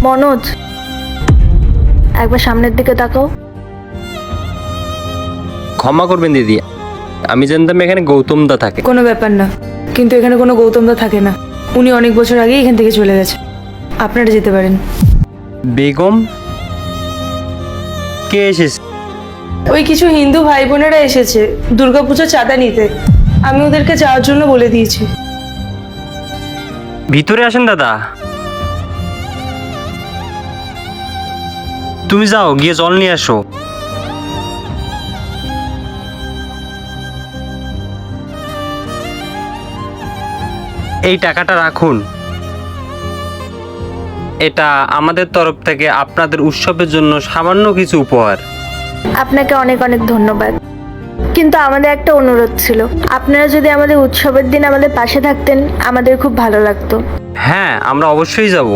মনোজ, একবার সামনের দিকে তাকাও। ক্ষমা করবেন দিদি, আমি জানতাম এখানে গৌতম দা থাকে। কোনো ব্যাপার না, কিন্তু এখানে কোনো গৌতম দা থাকে না। উনি অনেক বছর আগেই এখান থেকে চলে গেছে। আপনারা যেতে পারেন। বেগম কে এসেছে? ওই কিছু হিন্দু ভাই বোনেরা এসেছে দুর্গাপুজোর চাঁদা নিতে। আমি ওদেরকে যাওয়ার জন্য বলে দিয়েছি। ভিতরে আসেন দাদা। তুমি যাও, গিয়ে জল নিয়ে আসো। এই টাকাটা রাখুন, এটা আমাদের তরফ থেকে আপনাদের উৎসবের জন্য সামান্য কিছু উপহার। আপনাকে অনেক অনেক ধন্যবাদ, কিন্তু আমাদের একটা অনুরোধ ছিল। আপনারা যদি আমাদের উৎসবের দিন আমাদের পাশে থাকতেন, আমাদের খুব ভালো লাগতো। হ্যাঁ, আমরা অবশ্যই যাব।